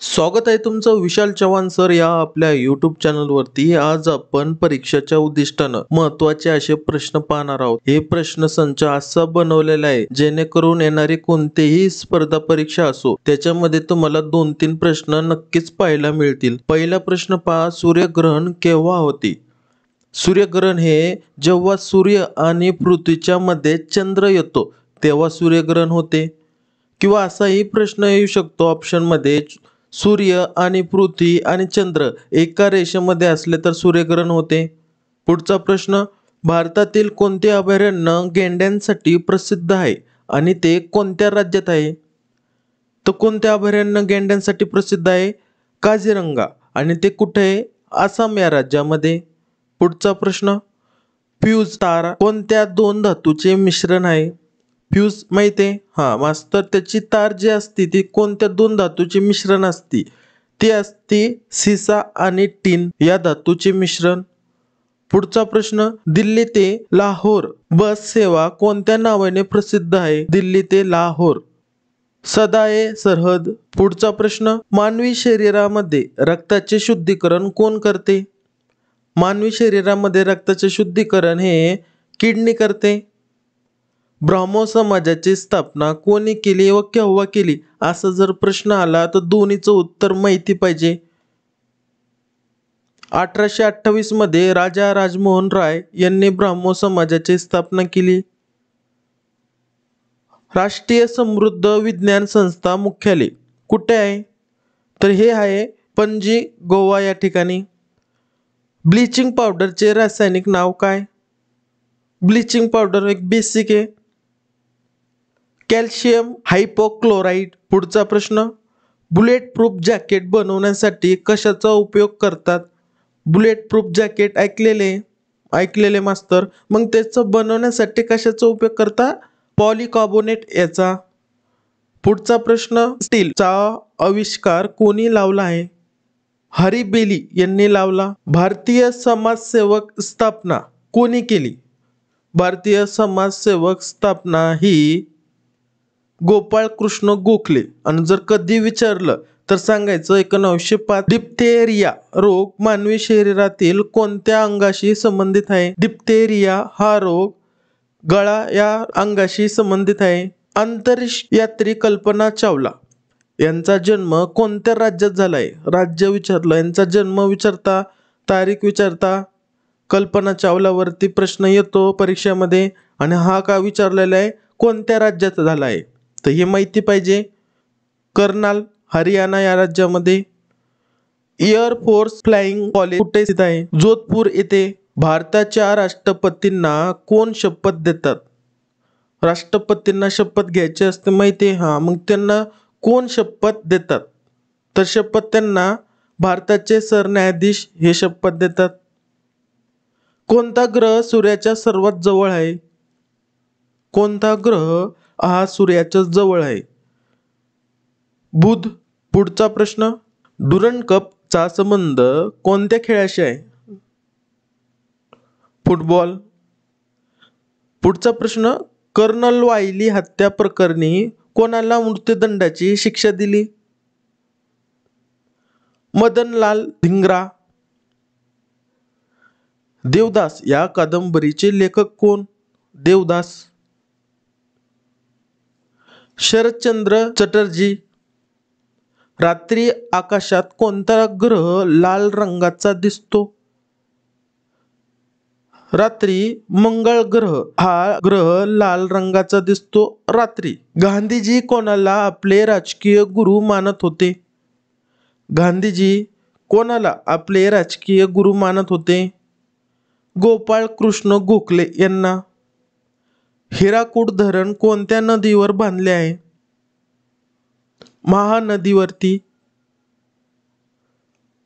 स्वागत आहे तुमचं विशाल चव्हाण सर या आपल्या यूट्यूब चॅनलवरती. आज आपण परीक्षेच्या उद्दिष्टानं महत्वाचे असे प्रश्न पाहणार आहोत. हे प्रश्नसंच असा बनवलेला आहे जेणेकरून येणारी कोणतीही स्पर्धा परीक्षा असो त्याच्यामध्ये तुम्हाला 2-3 प्रश्न नक्कीच पाहायला मिळतील. पहिला प्रश्न पहा, सूर्यग्रहण केव्हा होते? सूर्यग्रहण हे जेव्हा सूर्य आणि पृथ्वीच्या मध्ये चंद्र येतो तेव्हा सूर्यग्रहण होते. किंवा असाही प्रश्न येऊ शकतो ऑप्शनमध्ये, सूर्य आणि पृथ्वी आणि चंद्र एका रेषेमध्ये असले तर सूर्यग्रहण होते. पुढचा प्रश्न, भारतातील कोणते अभयारण्य गेंड्यांसाठी प्रसिद्ध आहे आणि ते कोणत्या राज्यात आहे? तर कोणते अभयारण्य गेंड्यांसाठी प्रसिद्ध आहे? काझीरंगा. आणि ते कुठे आहे? आसाम या राज्यामध्ये. पुढचा प्रश्न, फ्यूज तारा कोणत्या दोन धातूचे मिश्रण आहे? फ्यूज माहिती आहे? हा मास्तर, त्याची तार जी असते ती कोणत्या दोन धातूचे मिश्रण असते? ती असते सीसा आणि टीन या धातूचे मिश्रण. पुढचा प्रश्न, दिल्ली ते लाहोर बस सेवा कोणत्या नावाने प्रसिद्ध आहे? दिल्ली ते लाहोर. सदाए सरहद. पुढचा प्रश्न, मानवी शरीरामध्ये रक्ताचे शुद्धीकरण कोण करते? मानवी शरीरामध्ये रक्ताचे शुद्धीकरण हे किडनी करते. ब्राह्मो समाजाची स्थापना कोणी केली व केव्हा केली? असा जर प्रश्न आला तर दोन्हीचं उत्तर माहिती पाहिजे. 1828 मध्ये राजा राजमोहन राय यांनी ब्राह्मो समाजाची स्थापना केली. राष्ट्रीय समृद्ध विज्ञान संस्था मुख्यालय कुठे आहे? तर हे आहे पणजी, गोवा या ठिकाणी. ब्लीचिंग पावडरचे रासायनिक नाव काय? ब्लीचिंग पावडर एक बेसिक आहे. कॅल्शियम हायपोक्लोराइड. पुढचा प्रश्न, बुलेट प्रूफ जॅकेट बनवण्यासाठी कशाचा उपयोग करतात? बुलेट प्रूफ जॅकेट ऐकलेले मास्तर. मग त्याचं बनवण्यासाठी कशाचा उपयोग करतात? पॉलिकार्बोनेट याचा. पुढचा प्रश्न, स्टीलचा आविष्कार कोणी लावला आहे? हरी बेली यांनी लावला. भारतीय समाजसेवक स्थापना कोणी केली? भारतीय समाजसेवक स्थापना ही गोपाळ कृष्ण गोखले. आणि जर कधी विचारलं तर सांगायचं 1905. डिप्थेरिया रोग मानवी शरीरातील कोणत्या अंगाशी संबंधित आहे? डिप्थेरिया हा रोग गळा या अंगाशी संबंधित आहे. अंतरिक्ष यात्री कल्पना चावला यांचा जन्म कोणत्या राज्यात झालाय? राज्य विचारलं, यांचा जन्म विचारता, तारीख विचारता, कल्पना चावलावरती प्रश्न येतो परीक्षेमध्ये. आणि हा का विचारलेला आहे? कोणत्या राज्यात झाला आहे? तर हे माहिती पाहिजे. कर्नाल, हरियाणा या राज्यामध्ये. एअर फोर्स फ्लाइंग कॉलेज कुठे स्थित आहे? जोधपूर येथे. भारताच्या राष्ट्रपतींना कोण शपथ देतात? राष्ट्रपतींना शपथ घ्यायची असते माहिती आहे? हा मग त्यांना कोण शपथ देतात? तर शपथ त्यांना भारताचे सरन्यायाधीश हे शपथ देतात. कोणता ग्रह सूर्याच्या सर्वात जवळ आहे? कोणता ग्रह हा सूर्याच्या जवळ आहे? बुध. पुढचा प्रश्न, डुरंड कप चा संबंध कोणत्या खेळाशी आहे? फुटबॉल. पुढचा प्रश्न, कर्नल वायली हत्या प्रकरणी कोणाला मृत्यूदंडाची शिक्षा दिली? मदनलाल धिंग्रा. देवदास या कादंबरीचे लेखक कोण? देवदास. शरदचंद्र चटर्जी. रात्री आकाशात कोणता ग्रह लाल रंगाचा दिसतो? रात्री मंगळ ग्रह हा ग्रह लाल रंगाचा दिसतो रात्री. गांधीजी कोणाला आपले राजकीय गुरु मानत होते? गांधीजी कोणाला आपले राजकीय गुरु मानत होते? गोपाळ कृष्ण गोखले यांना. हिराकूड धरण कोणत्या नदीवर बांधले आहे? महानदीवरती.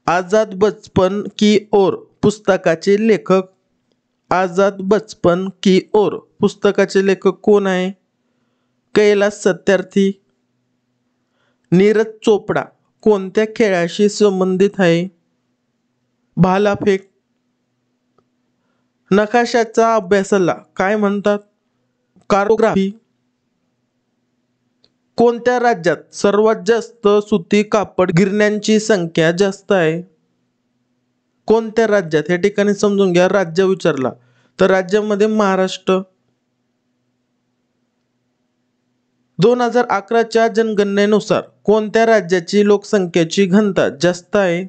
आझाद बचपन की ओर पुस्तकाचे लेखक? आझाद बचपन की ओर पुस्तकाचे लेखक कोण आहे? कैलास सत्यार्थी. नीरज चोपडा कोणत्या खेळाशी संबंधित आहे? भालाफेक. नकाशाच्या अभ्यासाला काय म्हणतात? कार्टोग्राफी. कोणत्या राज्यात सर्वात जास्त सुती कापड गिरण्यांची संख्या जास्त आहे? कोणत्या राज्यात? या ठिकाणी समजून घ्या, राज्य विचारला तर राज्यामध्ये महाराष्ट्र. 2011च्या जनगणनेनुसार कोणत्या राज्याची लोकसंख्येची घनता जास्त आहे?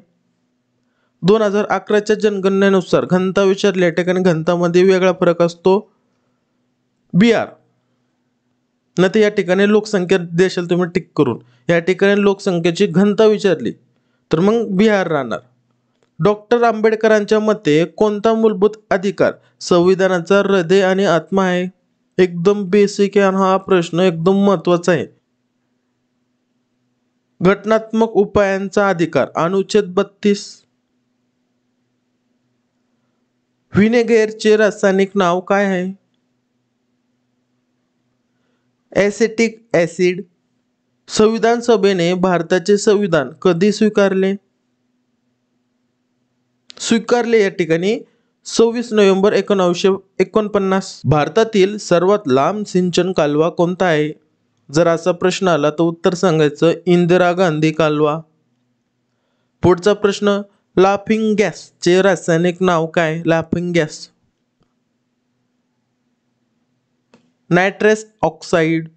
2011च्या जनगणनेनुसार घनता विचारली, या ठिकाणी घनतामध्ये वेगळा फरक असतो. बिहार. न ते या ठिकाणी लोकसंख्या देशाल तुम्ही टिक करून, या ठिकाणी लोकसंख्येची घनता विचारली तर मग बिहार राहणार. डॉक्टर आंबेडकरांच्या मते कोणता मूलभूत अधिकार संविधानाचा हृदय आणि आत्मा आहे? एकदम बेसिक आहे, हा प्रश्न एकदम महत्वाचा आहे. घटनात्मक उपायांचा अधिकार अनुच्छेद 32. व्हिनेगरचे रासायनिक नाव काय आहे? Acetic acid. संविधान सभेने भारताचे संविधान कधी स्वीकारले? या ठिकाणी 26 नोव्हेंबर 1949. भारतातील सर्वात लांब सिंचन कालवा कोणता आहे? जर असा प्रश्न आला तर उत्तर सांगायचं इंदिरा गांधी कालवा. पुढचा प्रश्न, लाफिंग गॅसचे रासायनिक नाव काय? Laughing gas nitrous oxide.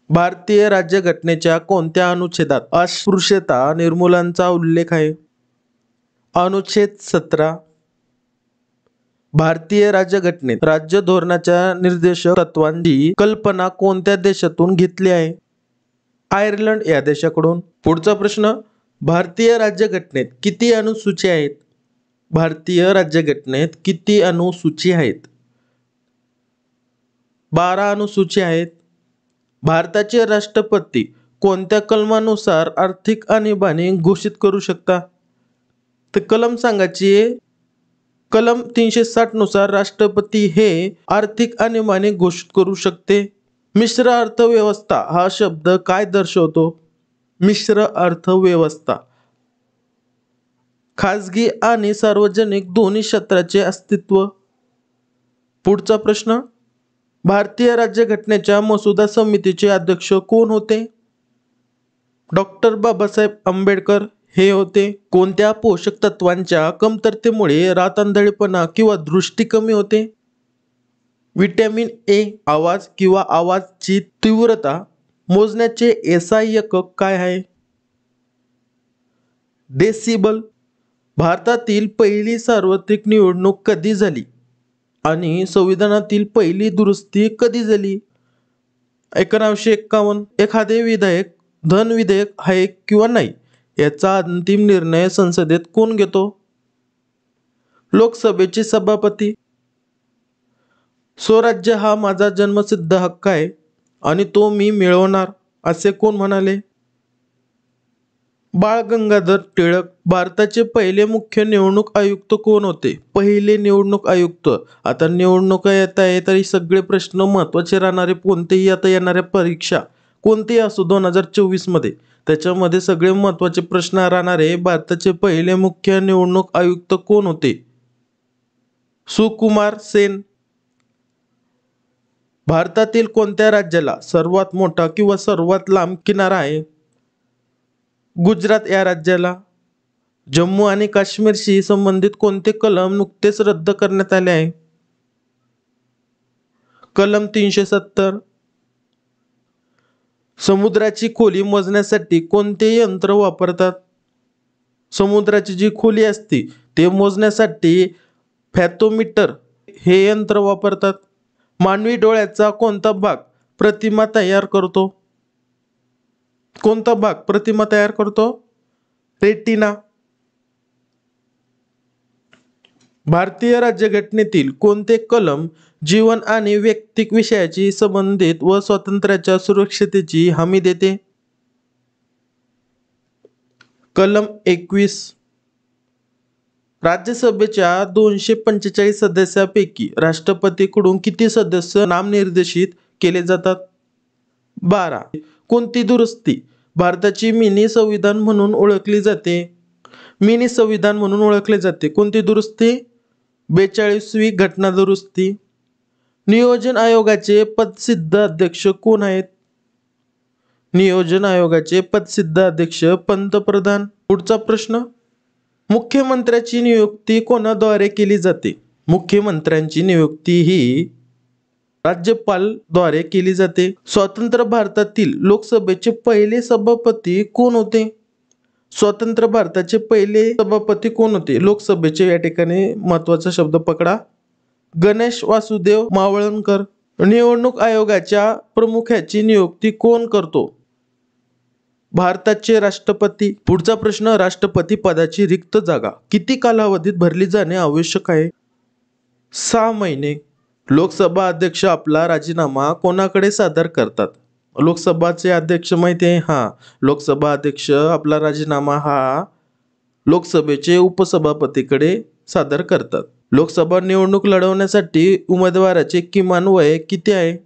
भारतीय राज्यघटनेच्या कोणत्या अनुच्छेदात अस्पृश्यता निर्मूलनाचा उल्लेख आहे? अनुच्छेद 17. भारतीय राज्यघटनेत राज्य धोरणाच्या निर्देशक तत्वांची कल्पना कोणत्या देशातून घेतली आहे? आयर्लंड या देशाकडून. पुढचा प्रश्न, भारतीय राज्यघटनेत किती अनुसूची आहेत? भारतीय राज्यघटनेत किती अनुसूची आहेत? 12 अनुसूची आहेत. भारताचे राष्ट्रपती कोणत्या कलमानुसार आर्थिक आणीबाणी घोषित करू शकतात? तर कलम सांगायची आहे. कलम 360 नुसार राष्ट्रपती हे आर्थिक आणीबाणी घोषित करू शकते. मिश्र अर्थव्यवस्था हा शब्द काय दर्शवतो? मिश्र अर्थव्यवस्था खाजगी आणि सार्वजनिक दोन्ही क्षेत्राचे अस्तित्व. पुढचा प्रश्न, भारतीय राज्यघटनेच्या मसुदा समितीचे अध्यक्ष कोण होते? डॉक्टर बाबासाहेब आंबेडकर हे होते. कोणत्या पोषक तत्वांच्या कमतरतेमुळे रातआंधळेपणा किंवा दृष्टी कमी होते? Vitamin A. आवाज किंवा आवाजची तीव्रता मोजण्याचे एसआय एकक काय आहे? डेसिबल. भारतातील पहिली सार्वत्रिक निवडणूक कधी झाली आणि संविधानातील पहिली दुरुस्ती कधी झाली? 1951. एखादे विधेयक धन विधेयक आहे किंवा नाही याचा अंतिम निर्णय संसदेत कोण घेतो? लोकसभेचे सभापती. स्वराज्य हा माझा जन्मसिद्ध हक्क आहे आणि तो मी मिळवणार असे कोण म्हणाले? बाळ गंगाधर टिळक. भारताचे पहिले मुख्य निवडणूक आयुक्त कोण होते? पहिले निवडणूक आयुक्त. आता निवडणुका येत आहे तरी सगळे प्रश्न महत्त्वाचे राहणारे, कोणतेही आता येणाऱ्या परीक्षा कोणतेही असो 2024 मध्ये, त्याच्यामध्ये सगळे महत्त्वाचे प्रश्न राहणारे. भारताचे पहिले मुख्य निवडणूक आयुक्त कोण होते? सुकुमार सेन. भारतातील कोणत्या राज्याला सर्वात मोठा किंवा सर्वात लांब किनारा आहे? गुजरात या राज्याला. जम्मू आणि काश्मीरशी संबंधित कोणते कलम नुकतेच रद्द करण्यात आले आहे? कलम 370. समुद्राची खोली मोजण्यासाठी कोणते यंत्र वापरतात? समुद्राची जी खोली असते ते मोजण्यासाठी फॅथोमीटर हे यंत्र वापरतात. मानवी डोळ्याचा कोणता भाग प्रतिमा तयार करतो? कोणता भाग प्रतिमा तयार करतो? रेटिना. भारतीय राज्यघटनेतील कोणते कलम जीवन आणि वैयक्तिक विषयाशी संबंधित व स्वातंत्र्याच्या सुरक्षिततेची हमी देते? कलम 21. राज्यसभेच्या 245 सदस्यांपैकी राष्ट्रपतीकडून किती सदस्य नामनिर्देशित केले जातात? 12. कोणती दुरुस्ती भारताची मिनी संविधान म्हणून ओळखली जाते? मिनी संविधान म्हणून ओळखले जाते. कोणती दुरुस्ती? 42वी घटना दुरुस्ती. नियोजन आयोगाचे पदसिद्ध अध्यक्ष कोण आहेत? नियोजन आयोगाचे पदसिद्ध अध्यक्ष पंतप्रधान. पुढचा प्रश्न, मुख्यमंत्र्याची नियुक्ती कोणाद्वारे केली जाते? मुख्यमंत्र्यांची नियुक्ती ही राज्यपाल द्वारे केली जाते. स्वतंत्र भारतातील लोकसभेचे पहिले सभापती कोण होते? स्वतंत्र भारताचे पहिले सभापती कोण होते लोकसभेचे? या ठिकाणी महत्वाचा शब्द पकडा, गणेश वासुदेव मावळणकर. निवडणूक आयोगाच्या प्रमुखाची नियुक्ती कोण करतो? भारताचे राष्ट्रपती. पुढचा प्रश्न, राष्ट्रपती पदाची रिक्त जागा किती कालावधीत भरली जाणे आवश्यक आहे? 6 महिने. लोकसभा अध्यक्ष आपला राजीनामा कोणाकडे सादर करतात? लोकसभाचे अध्यक्ष माहिती आहे? लोकसभा अध्यक्ष आपला राजीनामा हा लोकसभेचे उपसभापतीकडे सादर करतात. लोकसभा निवडणूक लढवण्यासाठी उमेदवाराचे किमान वय किती आहे?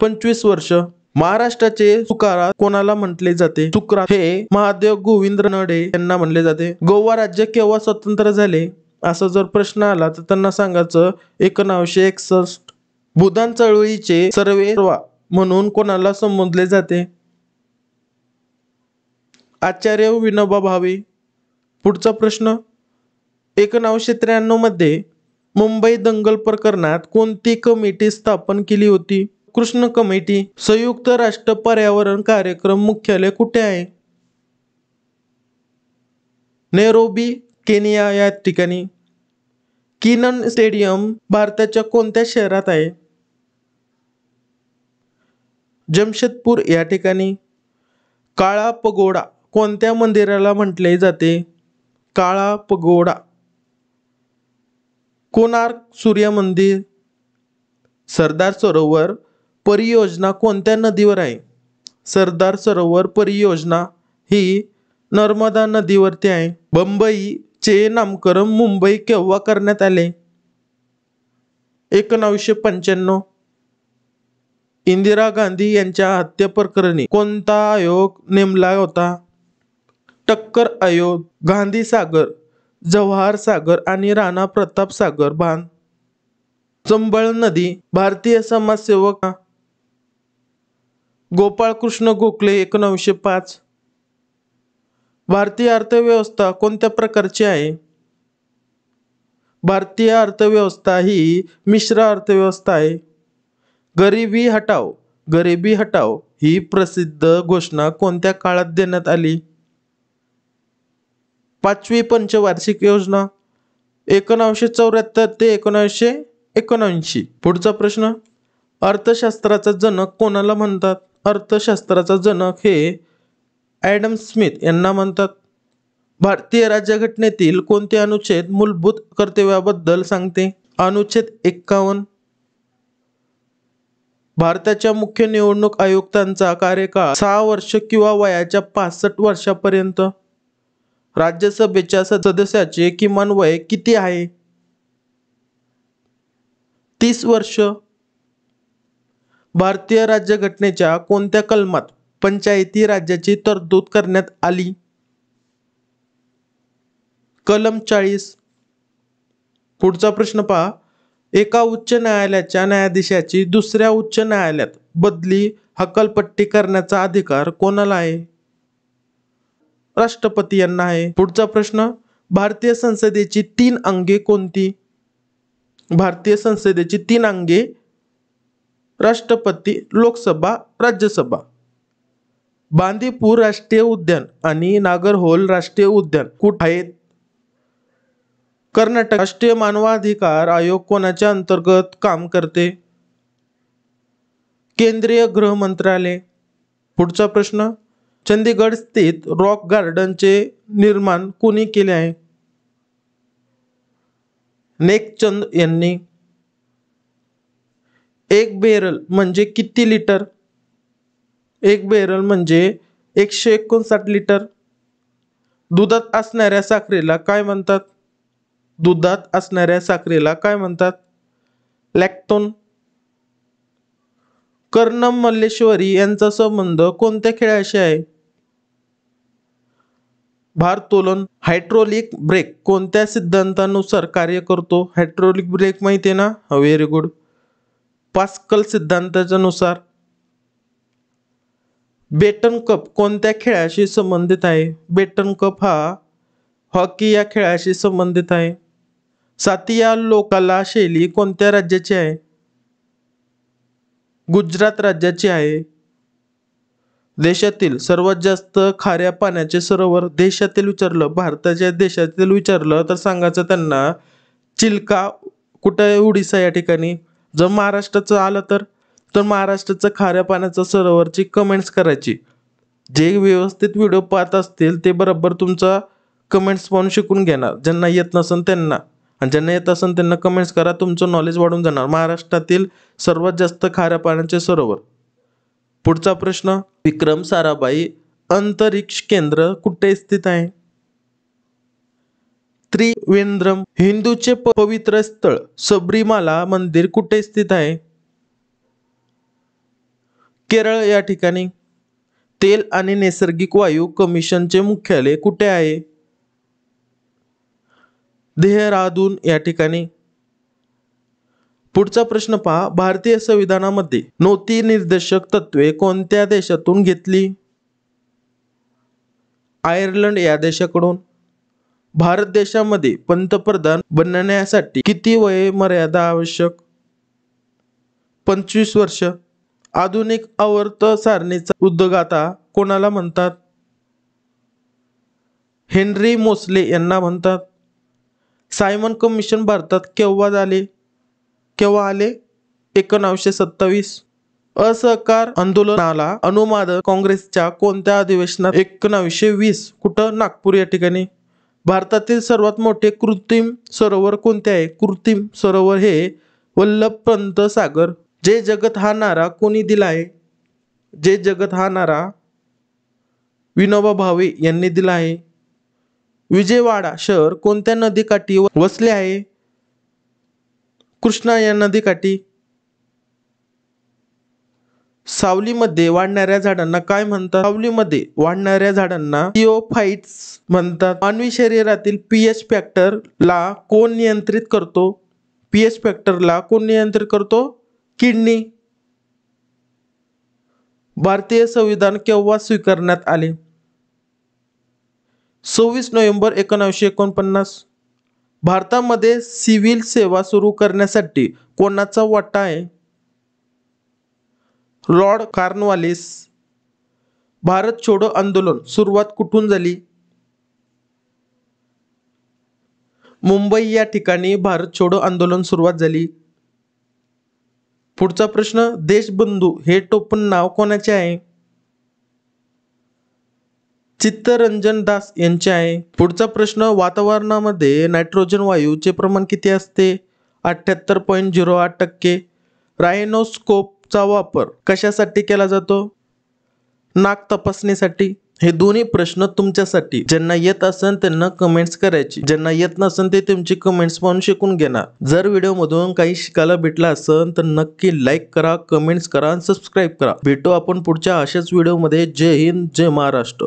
25 वर्ष. महाराष्ट्राचे तुकाराम कोणाला म्हटले जाते? तुकाराम हे महादेव गोविंद रानडे यांना म्हणले जाते. गोवा राज्य केव्हा स्वतंत्र झाले? असा जर प्रश्न आला तर त्यांना सांगायचं 1961. भूदान चळवळीचे सर्वेसर्वा म्हणून कोणाला संबोधले जाते? आचार्य विनोबा भावे. पुढचा प्रश्न, 1993 मध्ये मुंबई दंगल प्रकरणात कोणती कमिटी स्थापन केली होती? कृष्ण कमिटी. संयुक्त राष्ट्र पर्यावरण कार्यक्रम मुख्यालय कुठे आहे? नैरोबी, केनिया या ठिकाणी. किनन स्टेडियम भारताच्या कोणत्या शहरात आहे? जमशेदपूर या ठिकाणी. काळा पगोडा कोणत्या मंदिराला म्हटले जाते? काळा पगोडा. कोणार्क सूर्य मंदिर. सरदार सरोवर परियोजना कोणत्या नदीवर आहे? सरदार सरोवर परियोजना ही नर्मदा नदीवरती आहे. बंबईचे नामकरण मुंबई केव्हा करण्यात आले? 1995. इंदिरा गांधी यांच्या हत्या प्रकरणी कोणता आयोग नेमला होता? टक्कर आयोग. गांधी सागर, जवाहर सागर आणि राणा प्रताप सागर बांध. चंबळ नदी. भारतीय समाजसेवक गोपाळ कृष्ण गोखले 1905. भारतीय अर्थव्यवस्था कोणत्या प्रकारची आहे? भारतीय अर्थव्यवस्था ही मिश्र अर्थव्यवस्था आहे. गरिबी हटाओ, गरिबी हटाओ ही प्रसिद्ध घोषणा कोणत्या काळात देण्यात आली? 5वी पंचवार्षिक योजना 1974 ते 1979. पुढचा प्रश्न, अर्थशास्त्राचा जनक कोणाला म्हणतात? अर्थशास्त्राचा जनक हे ॲडम स्मिथ यांना म्हणतात. भारतीय राज्यघटनेतील कोणते अनुच्छेद मूलभूत कर्तव्याबद्दल सांगते? अनुच्छेद 51. भारताच्या मुख्य निवडणूक आयुक्तांचा कार्यकाळ 6 वर्ष किंवा वयाच्या 65 वर्षापर्यंत. राज्यसभेच्या सदस्याचे किमान वय किती आहे? 30 वर्ष. भारतीय राज्यघटनेच्या कोणत्या कलमात पंचायती राज्याची तरतूद करण्यात आली? कलम 40. पुढचा प्रश्न पहा, एका उच्च न्यायालयाच्या न्यायाधीशाची दुसऱ्या उच्च न्यायालयात बदली हकालपट्टी करण्याचा अधिकार कोणाला आहे? राष्ट्रपती यांना आहे. पुढचा प्रश्न, भारतीय संसदेची 3 अंगे कोणती? भारतीय संसदेची 3 अंगे राष्ट्रपती, लोकसभा, राज्यसभा. बांदीपूर राष्ट्रीय उद्यान आणि नागरहोल राष्ट्रीय उद्यान कुठे आहेत? कर्नाटक. राष्ट्रीय मानवाधिकार आयोग कोणाच्या अंतर्गत काम करते? केंद्रीय गृह मंत्रालय. पुढचा प्रश्न, चंदीगड स्थित रॉक गार्डनचे निर्माण कोणी केले आहे? नेकचंद यांनी. एक बॅरल म्हणजे किती लिटर? एक बॅरल म्हणजे 159 लिटर. दुधात असणाऱ्या साखरेला काय म्हणतात? दुधात असणाऱ्या साखरेला काय म्हणतात? लॅक्टोन. कर्णम मल्लेश्वरी यांचा संबंध कोणत्या खेळाशी आहे? भारोत्तोलन. हायड्रोलिक ब्रेक कोणत्या सिद्धांतानुसार कार्य करतो? हायड्रोलिक ब्रेक माहिती आहे ना? Very good. पास्कल सिद्धांताच्या नुसार. बेटन कप कोणत्या खेळाशी संबंधित आहे? बेटन कप हा हॉकी या खेळाशी संबंधित आहे. सातिया लोककला शैली कोणत्या राज्याची आहे? गुजरात राज्याची आहे. देशातील सर्वात जास्त खाऱ्या पाण्याचे सरोवर देशातील विचारलं, भारताच्या देशातील विचारलं तर सांगायचं त्यांना चिल्का कुठं आहे? उडीसा या ठिकाणी. जर महाराष्ट्राचं आलं तर महाराष्ट्राचं खाऱ्या पाण्याचं सरोवरची कमेंट्स करायची. जे व्यवस्थित व्हिडिओ पाहत असतील ते बरोबर तुमचा कमेंट्स पाहून शिकून घेणार. ज्यांना येत नसेल त्यांना, आणि ज्यांना येत असेल त्यांना कमेंट्स करा, तुमचं नॉलेज वाढून जाणार. महाराष्ट्रातील सर्वात जास्त खाऱ्या पाण्याचे सरोवर. पुढचा प्रश्न, विक्रम साराभाई अंतरिक्ष केंद्र कुठे स्थित आहे? त्रिवेंद्रम. हिंदूचे पवित्र स्थळ सबरीमाला मंदिर कुठे स्थित आहे? केरळ या ठिकाणी. तेल आणि नैसर्गिक वायू कमिशनचे मुख्यालय कुठे आहे? देहरादून या ठिकाणी. पुढचा प्रश्न पहा, भारतीय संविधानामध्ये नोती निर्देशक तत्वे कोणत्या देशातून घेतली? आयर्लंड या देशाकडून. भारत देशामध्ये पंतप्रधान बनण्यासाठी किती वय मर्यादा आवश्यक? 25 वर्ष. आधुनिक आवर्त सारणीचा उद्गाता कोणाला म्हणतात? हेनरी मोसले यांना म्हणतात. सायमन कमिशन भारतात केव्हा आले? 1927. असहकार आंदोलनाला अनुवाद काँग्रेसच्या कोणत्या अधिवेशनात? 1920. कुठं? नागपूर या ठिकाणी. भारतातील सर्वात मोठे कृत्रिम सरोवर कोणते आहे? कृत्रिम सरोवर हे वल्लभपंत सागर. जे जगत हा नारा कोणी दिला आहे? जे जगत हा नारा विनोबा भावे यांनी दिला आहे. विजयवाडा शहर कोणत्या नदीकाठी वसले आहे? कृष्णा या नदीकाठी. सावलीमध्ये वाढणाऱ्या झाडांना काय म्हणतात? सावलीमध्ये वाढणाऱ्या झाडांना थिओफाइट्स म्हणतात. मानवी शरीरातील पीएच फॅक्टर ला कोण नियंत्रित करतो? पीएच फॅक्टर ला कोण नियंत्रित करतो? किडनी. भारतीय संविधान केव्हा स्वीकारण्यात आले? 26 नोव्हेंबर 1949. भारतामध्ये सिव्हिल सेवा सुरू करण्यासाठी कोणाचा वाटा आहे? Lord Cornwallis. भारत छोडो आंदोलन सुरुवात कुठून झाली? मुंबई या ठिकाणी भारत छोडो आंदोलन सुरुवात झाली. पुढचा प्रश्न, देशबंधू हे टोपण नाव कोणाचे आहे? चित्तरंजन दास यांचे आहे. पुढचा प्रश्न, वातावरणामध्ये नायट्रोजन वायूचे प्रमाण किती असते? 78.08%. रायनोस्कोपचा वापर कशासाठी केला जातो? नाक तपासणीसाठी. हे दोन्ही प्रश्न तुमच्यासाठी. ज्यांना येत असेल त्यांना कमेंट्स करायची, ज्यांना येत नसेल ते तुमची कमेंट्स पाहून शिकून घेणार. जर व्हिडिओ मधून काही शिकायला भेटला असेल तर नक्की लाईक करा, कमेंट्स करा आणि सबस्क्राईब करा. भेटू आपण पुढच्या अशाच व्हिडिओ मध्ये. जय हिंद, जय महाराष्ट्र.